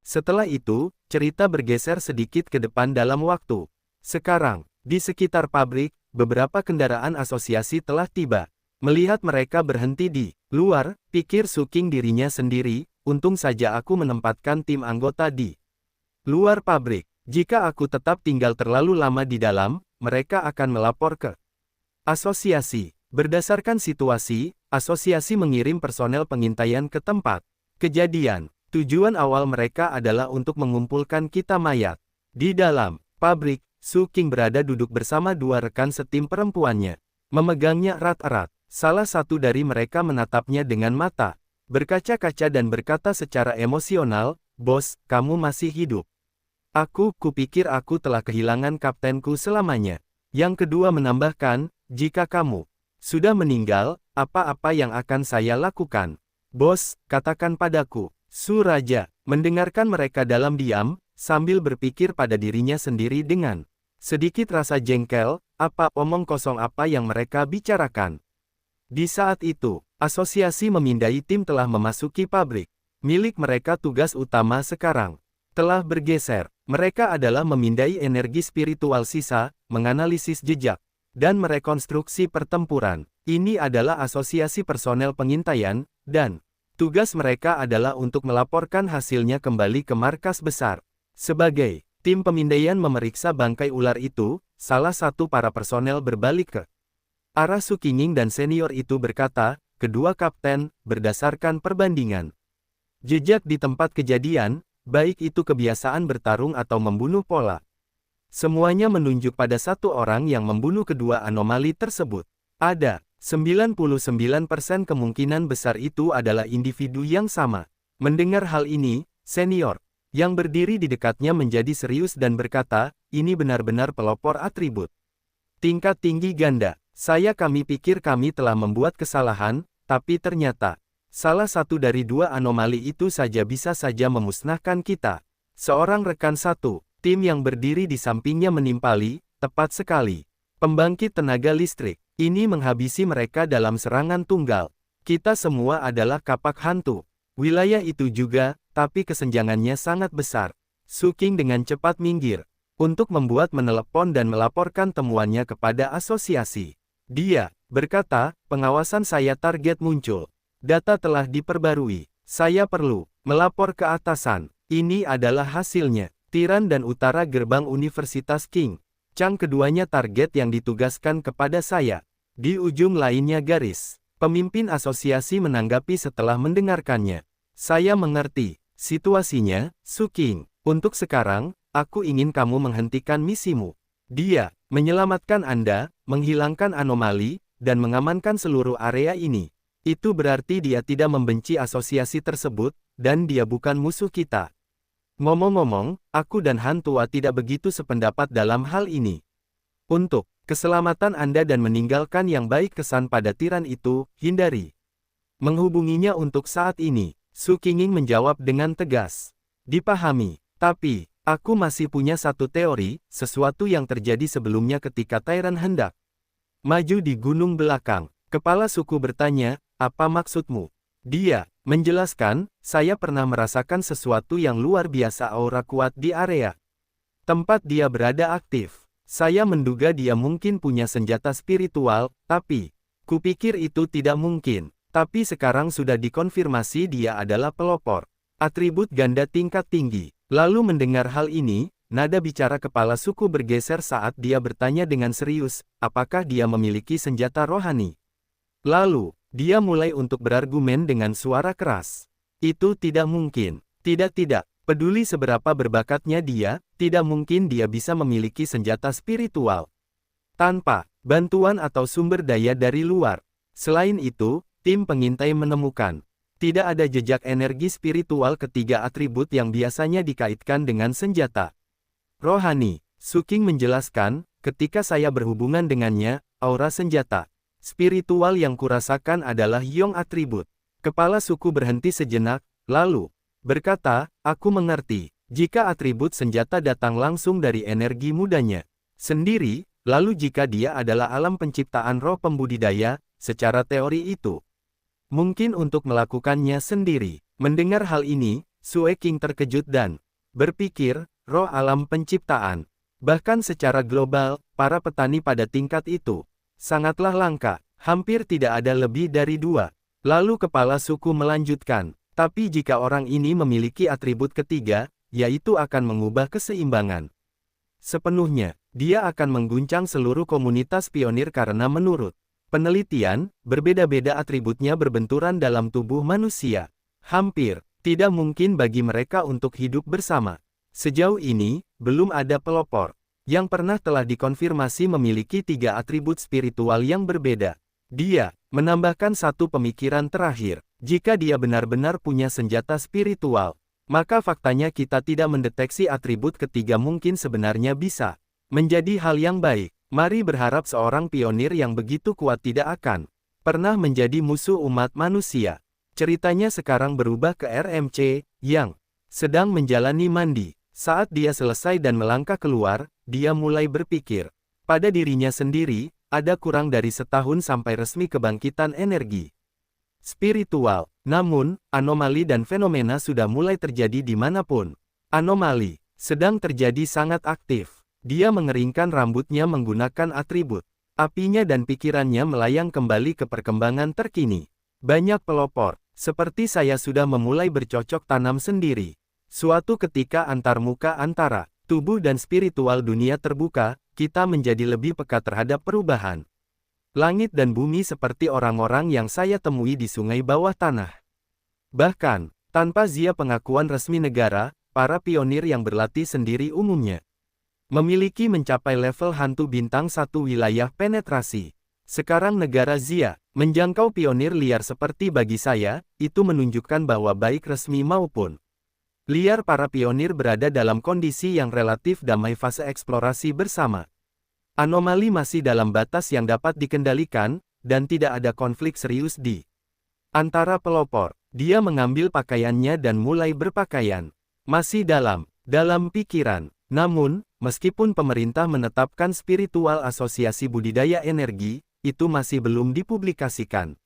Setelah itu, cerita bergeser sedikit ke depan dalam waktu. Sekarang, di sekitar pabrik, beberapa kendaraan asosiasi telah tiba. Melihat mereka berhenti di luar, pikir Suking dirinya sendiri, untung saja aku menempatkan tim anggota di luar pabrik. Jika aku tetap tinggal terlalu lama di dalam, mereka akan melapor ke asosiasi. Berdasarkan situasi, asosiasi mengirim personel pengintaian ke tempat kejadian. Tujuan awal mereka adalah untuk mengumpulkan kita mayat. Di dalam pabrik, Suking berada duduk bersama dua rekan setim perempuannya. Memegangnya erat-erat. Salah satu dari mereka menatapnya dengan mata berkaca-kaca dan berkata secara emosional, "Bos, kamu masih hidup." Kupikir aku telah kehilangan kaptenku selamanya. Yang kedua menambahkan, "Jika kamu sudah meninggal, apa-apa yang akan saya lakukan?" "Bos, katakan padaku." Raja mendengarkan mereka dalam diam, sambil berpikir pada dirinya sendiri dengan sedikit rasa jengkel, apa omong kosong apa yang mereka bicarakan. Di saat itu, asosiasi memindai tim telah memasuki pabrik. Milik mereka tugas utama sekarang telah bergeser. Mereka adalah memindai energi spiritual sisa, menganalisis jejak, dan merekonstruksi pertempuran. Ini adalah asosiasi personel pengintaian, dan tugas mereka adalah untuk melaporkan hasilnya kembali ke markas besar. Sebagai tim pemindaian memeriksa bangkai ular itu, salah satu para personel berbalik ke arah Sukinging dan senior itu berkata, "Kedua kapten, berdasarkan perbandingan jejak di tempat kejadian, baik itu kebiasaan bertarung atau membunuh pola, semuanya menunjuk pada satu orang yang membunuh kedua anomali tersebut. Ada 99% kemungkinan besar itu adalah individu yang sama." Mendengar hal ini, senior yang berdiri di dekatnya menjadi serius dan berkata, "Ini benar-benar pelopor atribut tingkat tinggi ganda. Kami pikir kami telah membuat kesalahan, tapi ternyata salah satu dari dua anomali itu saja bisa saja memusnahkan kita." Seorang rekan satu tim yang berdiri di sampingnya menimpali, "Tepat sekali. Pembangkit tenaga listrik ini menghabisi mereka dalam serangan tunggal. Kita semua adalah kapak hantu. Wilayah itu juga, tapi kesenjangannya sangat besar." Suking dengan cepat minggir untuk membuat menelepon dan melaporkan temuannya kepada asosiasi. Dia berkata, "Pengawasan saya target muncul. Data telah diperbarui. Saya perlu melapor ke atasan. Ini adalah hasilnya. Tiran dan Utara Gerbang Universitas King Chang, keduanya target yang ditugaskan kepada saya." Di ujung lainnya garis, pemimpin asosiasi menanggapi setelah mendengarkannya. "Saya mengerti situasinya, Suking. Untuk sekarang, aku ingin kamu menghentikan misimu. Dia menyelamatkan Anda, menghilangkan anomali, dan mengamankan seluruh area ini. Itu berarti dia tidak membenci asosiasi tersebut, dan dia bukan musuh kita. Ngomong-ngomong, aku dan Han Tua tidak begitu sependapat dalam hal ini. Untuk keselamatan Anda dan meninggalkan yang baik kesan pada tiran itu, hindari menghubunginya untuk saat ini." Sukinging menjawab dengan tegas. "Dipahami, tapi aku masih punya satu teori, sesuatu yang terjadi sebelumnya ketika Tyran hendak maju di gunung belakang." Kepala suku bertanya, "Apa maksudmu?" Dia menjelaskan, "Saya pernah merasakan sesuatu yang luar biasa, aura kuat di area tempat dia berada aktif. Saya menduga dia mungkin punya senjata spiritual, tapi kupikir itu tidak mungkin. Tapi sekarang sudah dikonfirmasi dia adalah pelopor atribut ganda tingkat tinggi." Lalu mendengar hal ini, nada bicara kepala suku bergeser saat dia bertanya dengan serius, "Apakah dia memiliki senjata rohani?" Lalu, dia mulai untuk berargumen dengan suara keras. "Itu tidak mungkin. Tidak. Peduli seberapa berbakatnya dia, tidak mungkin dia bisa memiliki senjata spiritual tanpa bantuan atau sumber daya dari luar. Selain itu, tim pengintai menemukan tidak ada jejak energi spiritual ketiga atribut yang biasanya dikaitkan dengan senjata rohani." Suking menjelaskan, "Ketika saya berhubungan dengannya, aura senjata spiritual yang kurasakan adalah Yong atribut." Kepala suku berhenti sejenak, lalu berkata, "Aku mengerti. Jika atribut senjata datang langsung dari energi mudanya sendiri, lalu jika dia adalah alam penciptaan roh pembudidaya, secara teori itu mungkin untuk melakukannya sendiri." Mendengar hal ini, Sue King terkejut dan berpikir, roh alam penciptaan. Bahkan secara global, para petani pada tingkat itu sangatlah langka, hampir tidak ada lebih dari 2. Lalu kepala suku melanjutkan, tapi jika orang ini memiliki atribut ketiga, yaitu akan mengubah keseimbangan sepenuhnya, dia akan mengguncang seluruh komunitas pionir karena menurut penelitian, berbeda-beda atributnya berbenturan dalam tubuh manusia. Hampir tidak mungkin bagi mereka untuk hidup bersama. Sejauh ini, belum ada pelopor yang pernah telah dikonfirmasi memiliki 3 atribut spiritual yang berbeda. Dia menambahkan satu pemikiran terakhir. Jika dia benar-benar punya senjata spiritual, maka faktanya kita tidak mendeteksi atribut ketiga mungkin sebenarnya bisa menjadi hal yang baik. Mari berharap seorang pionir yang begitu kuat tidak akan pernah menjadi musuh umat manusia. Ceritanya sekarang berubah ke RMC, yang sedang menjalani mandi. Saat dia selesai dan melangkah keluar, dia mulai berpikir pada dirinya sendiri, ada kurang dari setahun sampai resmi kebangkitan energi spiritual. Namun, anomali dan fenomena sudah mulai terjadi dimanapun. Anomali sedang terjadi sangat aktif. Dia mengeringkan rambutnya menggunakan atribut apinya dan pikirannya melayang kembali ke perkembangan terkini. Banyak pelopor, seperti saya sudah memulai bercocok tanam sendiri. Suatu ketika antarmuka antara tubuh dan spiritual dunia terbuka, kita menjadi lebih peka terhadap perubahan langit dan bumi seperti orang-orang yang saya temui di sungai bawah tanah. Bahkan, tanpa zia pengakuan resmi negara, para pionir yang berlatih sendiri umumnya memiliki mencapai level hantu bintang 1 wilayah penetrasi. Sekarang negara zia menjangkau pionir liar seperti bagi saya, itu menunjukkan bahwa baik resmi maupun liar para pionir berada dalam kondisi yang relatif damai fase eksplorasi bersama. Anomali masih dalam batas yang dapat dikendalikan, dan tidak ada konflik serius di antara pelopor. Dia mengambil pakaiannya dan mulai berpakaian. Masih dalam pikiran. Namun, meskipun pemerintah menetapkan spiritual asosiasi budidaya energi, itu masih belum dipublikasikan.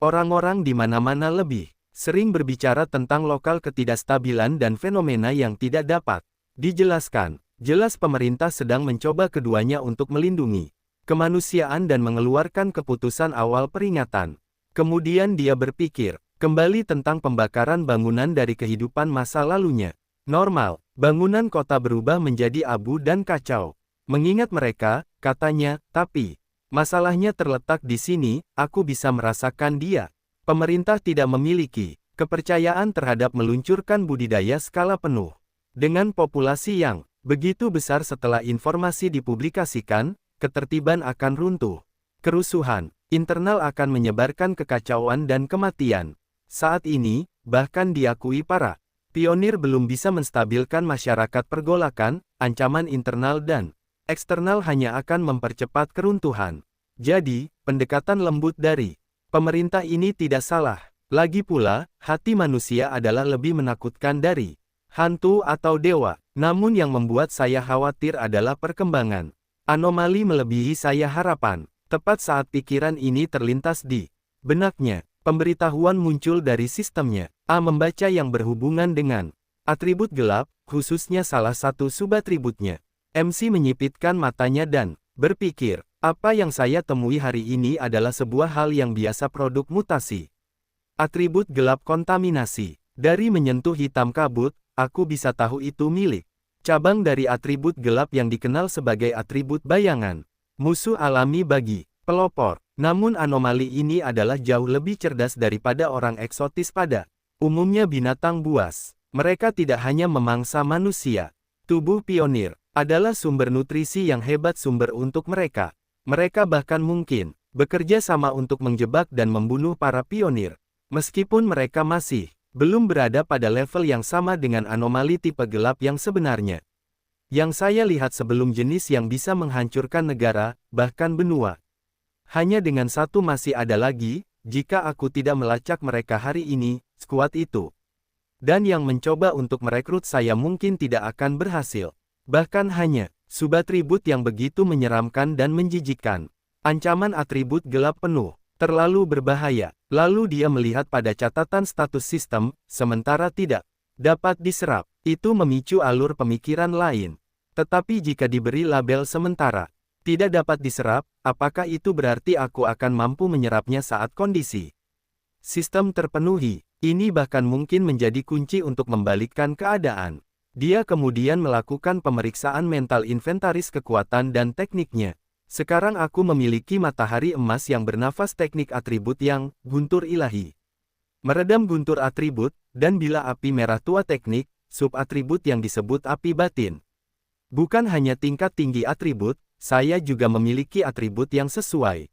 Orang-orang di mana-mana lebih sering berbicara tentang lokal ketidakstabilan dan fenomena yang tidak dapat dijelaskan. Jelas pemerintah sedang mencoba keduanya untuk melindungi kemanusiaan dan mengeluarkan keputusan awal peringatan. Kemudian dia berpikir kembali tentang pembakaran bangunan dari kehidupan masa lalunya. Normal, bangunan kota berubah menjadi abu dan kacau. Mengingat mereka, katanya, tapi masalahnya terletak di sini, aku bisa merasakan dia. Pemerintah tidak memiliki kepercayaan terhadap meluncurkan budidaya skala penuh dengan populasi yang begitu besar. Setelah informasi dipublikasikan, ketertiban akan runtuh. Kerusuhan internal akan menyebarkan kekacauan dan kematian. Saat ini, bahkan diakui para pionir belum bisa menstabilkan masyarakat. Pergolakan, ancaman internal dan eksternal hanya akan mempercepat keruntuhan. Jadi, pendekatan lembut dari pemerintah ini tidak salah. Lagi pula, hati manusia adalah lebih menakutkan dari hantu atau dewa. Namun yang membuat saya khawatir adalah perkembangan anomali melebihi saya harapan. Tepat saat pikiran ini terlintas di benaknya, pemberitahuan muncul dari sistemnya. A membaca yang berhubungan dengan atribut gelap, khususnya salah satu subatributnya. MC menyipitkan matanya dan berpikir, apa yang saya temui hari ini adalah sebuah hal yang biasa, produk mutasi. Atribut gelap kontaminasi. Dari menyentuh hitam kabut, aku bisa tahu itu milik cabang dari atribut gelap yang dikenal sebagai atribut bayangan. Musuh alami bagi pelopor. Namun anomali ini adalah jauh lebih cerdas daripada orang eksotis pada umumnya binatang buas. Mereka tidak hanya memangsa manusia. Tubuh pionir adalah sumber nutrisi yang hebat sumber untuk mereka. Mereka bahkan mungkin bekerja sama untuk menjebak dan membunuh para pionir. Meskipun mereka masih belum berada pada level yang sama dengan anomali tipe gelap yang sebenarnya. Yang saya lihat sebelum jenis yang bisa menghancurkan negara, bahkan benua. Hanya dengan satu masih ada lagi, jika aku tidak melacak mereka hari ini, sekuat itu. Dan yang mencoba untuk merekrut saya mungkin tidak akan berhasil. Bahkan hanya subatribut yang begitu menyeramkan dan menjijikkan. Ancaman atribut gelap penuh. Terlalu berbahaya. Lalu dia melihat pada catatan status sistem, sementara tidak dapat diserap. Itu memicu alur pemikiran lain. Tetapi jika diberi label sementara, tidak dapat diserap, apakah itu berarti aku akan mampu menyerapnya saat kondisi sistem terpenuhi? Ini bahkan mungkin menjadi kunci untuk membalikkan keadaan. Dia kemudian melakukan pemeriksaan mental inventaris kekuatan dan tekniknya. Sekarang aku memiliki matahari emas yang bernafas teknik atribut yang guntur ilahi. Meredam guntur atribut, dan bila api merah tua teknik, sub-atribut yang disebut api batin. Bukan hanya tingkat tinggi atribut, saya juga memiliki atribut yang sesuai.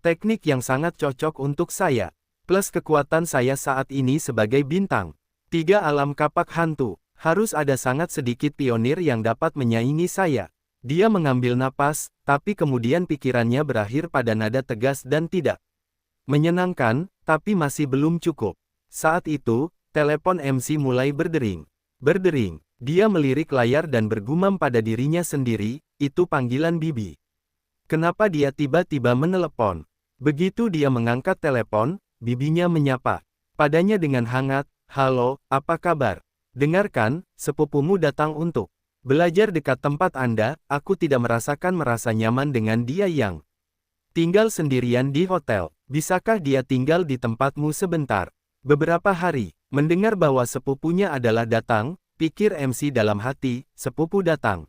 Teknik yang sangat cocok untuk saya. Plus kekuatan saya saat ini sebagai bintang 3 alam kapak hantu. Harus ada sangat sedikit pionir yang dapat menyaingi saya. Dia mengambil napas, tapi kemudian pikirannya berakhir pada nada tegas dan tidak menyenangkan, tapi masih belum cukup. Saat itu, telepon MC mulai berdering. Berdering. Dia melirik layar dan bergumam pada dirinya sendiri, itu panggilan Bibi. Kenapa dia tiba-tiba menelepon? Begitu dia mengangkat telepon, bibinya menyapa padanya dengan hangat, "Halo, apa kabar? Dengarkan, sepupumu datang untuk belajar dekat tempat Anda." Aku tidak merasa nyaman dengan dia yang tinggal sendirian di hotel. Bisakah dia tinggal di tempatmu sebentar? Beberapa hari, mendengar bahwa sepupunya adalah datang, pikir MC dalam hati, sepupu datang.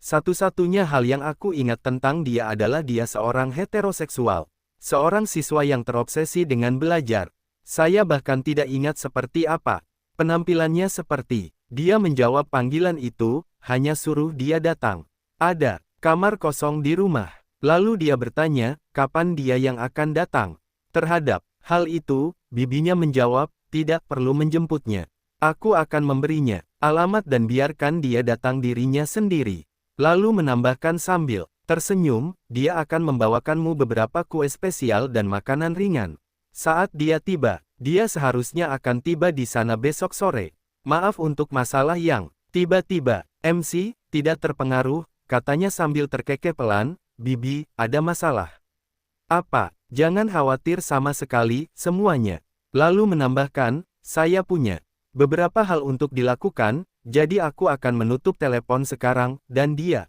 Satu-satunya hal yang aku ingat tentang dia adalah dia seorang heteroseksual. Seorang siswa yang terobsesi dengan belajar. Saya bahkan tidak ingat seperti apa penampilannya seperti. Dia menjawab panggilan itu, hanya suruh dia datang. Ada kamar kosong di rumah. Lalu dia bertanya, kapan dia yang akan datang? Terhadap hal itu, bibinya menjawab, tidak perlu menjemputnya. Aku akan memberinya alamat dan biarkan dia datang dirinya sendiri. Lalu menambahkan sambil tersenyum, dia akan membawakanmu beberapa kue spesial dan makanan ringan. Saat dia tiba, dia seharusnya akan tiba di sana besok sore. Maaf untuk masalah yang tiba-tiba. MC, tidak terpengaruh, katanya sambil terkekeh pelan, Bibi, ada masalah. Apa? Jangan khawatir sama sekali, semuanya. Lalu menambahkan, saya punya beberapa hal untuk dilakukan, jadi aku akan menutup telepon sekarang, dan dia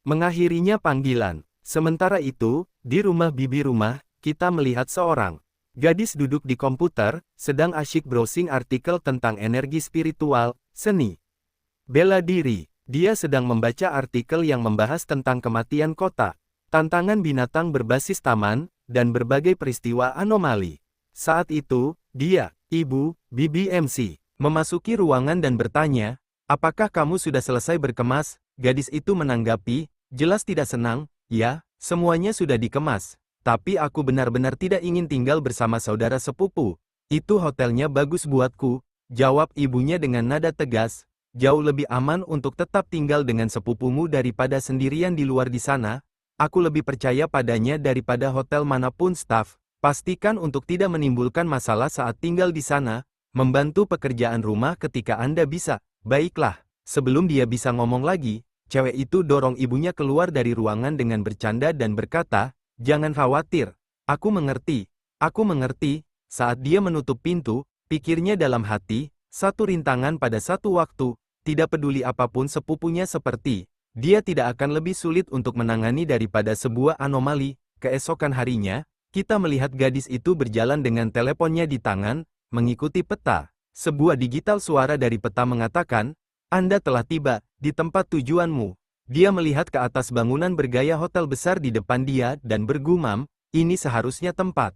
mengakhirinya panggilan. Sementara itu, di rumah bibi rumah, kita melihat seorang gadis duduk di komputer, sedang asyik browsing artikel tentang energi spiritual, seni, bela diri. Dia sedang membaca artikel yang membahas tentang kematian kota, tantangan binatang berbasis taman, dan berbagai peristiwa anomali. Saat itu, dia, Ibu, Bibi MC, memasuki ruangan dan bertanya, apakah kamu sudah selesai berkemas? Gadis itu menanggapi, jelas tidak senang, ya, semuanya sudah dikemas. Tapi aku benar-benar tidak ingin tinggal bersama saudara sepupu. Itu hotelnya bagus buatku, jawab ibunya dengan nada tegas. Jauh lebih aman untuk tetap tinggal dengan sepupumu daripada sendirian di luar di sana. Aku lebih percaya padanya daripada hotel manapun staf. Pastikan untuk tidak menimbulkan masalah saat tinggal di sana. Membantu pekerjaan rumah ketika Anda bisa. Baiklah, sebelum dia bisa ngomong lagi, cewek itu dorong ibunya keluar dari ruangan dengan bercanda dan berkata, jangan khawatir, aku mengerti. Aku mengerti. Saat dia menutup pintu, pikirnya dalam hati, satu rintangan pada satu waktu, tidak peduli apapun sepupunya seperti, dia tidak akan lebih sulit untuk menangani daripada sebuah anomali. Keesokan harinya, kita melihat gadis itu berjalan dengan teleponnya di tangan, mengikuti peta. Sebuah digital suara dari peta mengatakan, Anda telah tiba di tempat tujuanmu. Dia melihat ke atas bangunan bergaya hotel besar di depan dia dan bergumam, ini seharusnya tempat